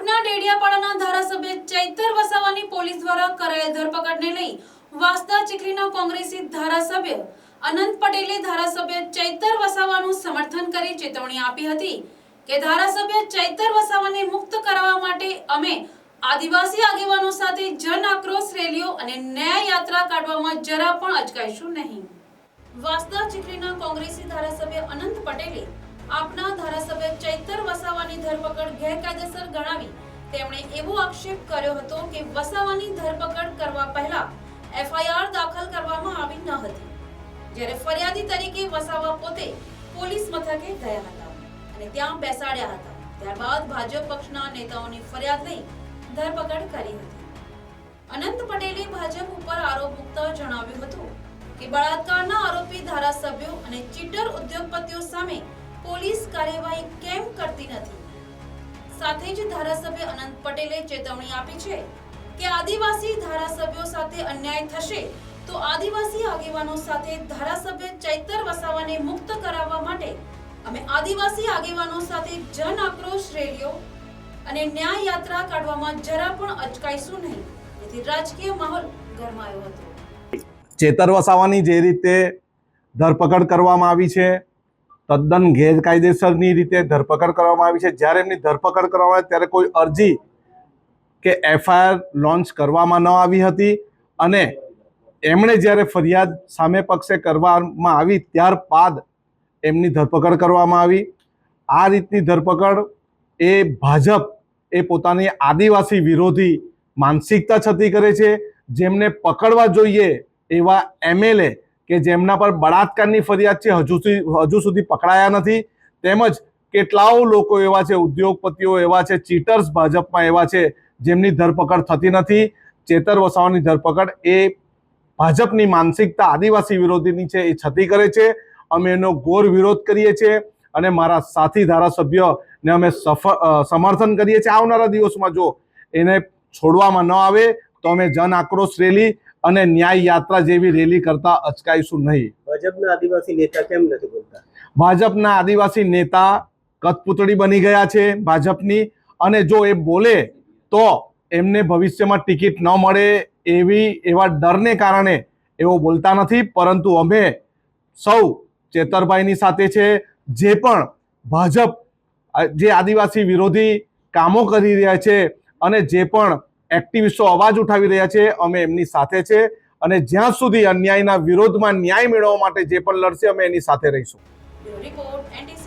આપના ડેડિયાપાડાના ધારાસભ્ય ચૈતર વસાવાની પોલીસ દ્વારા કરાયેલ ધરપકડને લઈ વાસદા ચીખલીના કોંગ્રેસી ધારાસભ્ય અનંત પટેલે ધારાસભ્ય ચૈતર વસાવાનું સમર્થન કરી ચેતવણી આપી હતી કે ધારાસભ્ય ચૈતર વસાવાને મુક્ત કરવા માટે અમે આદિવાસી આગેવાનો સાથે જન આક્રોશ રેલીઓ અને ન્યાય યાત્રા કાઢવામાં જરા પણ અચકાઈશું નહીં। વાસદા ચીખલીના કોંગ્રેસી ધારાસભ્ય અનંત પટેલે આપના ધારાસભ્ય ચૈતર વસાવાની ધરપકડ ગેરકાયદેસર ગણાવી તેમણે એવો આક્ષેપ કર્યો હતો કે વસાવાની ધરપકડ કરવા પહેલા એફઆઈઆર દાખલ કરવામાં આવી ન હતી, જ્યારે ફરિયાદી તરીકે વસાવા પોતે પોલીસ મથકે ગયા હતા અને ત્યાં બેસાડ્યા હતા। ત્યારબાદ ભાજપ પક્ષના નેતાઓની ફરિયાદ લઈ ધરપકડ કરી હતી। અનંત પટેલે ભાજપ ઉપર આરોપ મૂકતા જણાવ્યું હતું કે બળાત્કારના આરોપી ધારાસભ્યો અને ચીટર ઉદ્યોગપતિઓ સામે પોલીસ કાર્યવાહી કેમ કરતી નથી। સાથે જ ધારાસભ્ય અનંત પટેલે ચેતવણી આપી છે કે આદિવાસી ધારાસભ્યો સાથે અન્યાય થશે તો આદિવાસી આગેવાનો સાથે ધારાસભ્ય ચૈતર વસાવાને મુક્ત કરાવવા માટે અમે આદિવાસી આગેવાનો સાથે જન આક્રોશ રેલીઓ અને ન્યાય યાત્રા કાઢવામાં જરા પણ અચકાઈશું નહીં। તેથી રાજકીય માહોલ ગરમાયો હતો। ચેતર વસાવાની જે રીતે ધરપકડ કરવામાં આવી છે, તદ્દન ગેરકાયદેસરની રીતે ધરપકડ કરવામાં આવી છે। જ્યારે એમની ધરપકડ કરવામાં આવી ત્યારે કોઈ અરજી કે એફઆઈઆર લોન્ચ કરવામાં ન આવી હતી અને એમણે જ્યારે ફરિયાદ સામે પક્ષે કરવામાં આવી ત્યારબાદ એમની ધરપકડ કરવામાં આવી। આ રીતની ધરપકડ એ ભાજપ એ પોતાની આદિવાસી વિરોધી માનસિકતા છતી કરે છે। જેમને પકડવા જોઈએ એવા એમએલએ કે જેમના પર બળાત્કારની ફરિયાદ છે હજુ સુધી પકડાયા નથી, તેમજ કેટલાઓ લોકો એવા છે, ઉદ્યોગપતિઓ એવા છે, ચીટર્સ ભાજપમાં એવા છે જેમની ધરપકડ થતી નથી। ચેતર વસાવાની ધરપકડ એ ભાજપની માનસિકતા આદિવાસી વિરોધીની છે એ છતી કરે છે। અમે એનો ઘોર વિરોધ કરીએ છીએ અને મારા સાથી ધારાસભ્યને અમે સમર્થન કરીએ છીએ। આવનારા દિવસોમાં જો એને છોડવામાં ન આવે તો અમે જન આક્રોશ રેલી અને ન્યાય યાત્રા જેવી રેલી કરતા અચકાઈશું નહીં। ભાજપના આદિવાસી નેતા કેમ નથી બોલતા? ભાજપના આદિવાસી નેતા કઠપૂતળી બની ગયા છે ભાજપની, અને જો એ બોલે તો એમને ભવિષ્યમાં ટિકિટ ન મળે એવા ડરને કારણે એવો બોલતા નથી। પરંતુ અમે સૌ ચેતરભાઈની સાથે છે। જે પણ ભાજપ જે આદિવાસી વિરોધી કામો કરી રહ્યા છે અને જે પણ એક્ટિવિસ્ટો અવાજ ઉઠાવી રહ્યા છે, અમે એમની સાથે છે અને જ્યાં સુધી અન્યાયના વિરોધમાં ન્યાય મેળવવા માટે જે પણ લડશે અમે એની સાથે રહીશું। Bureau report NTC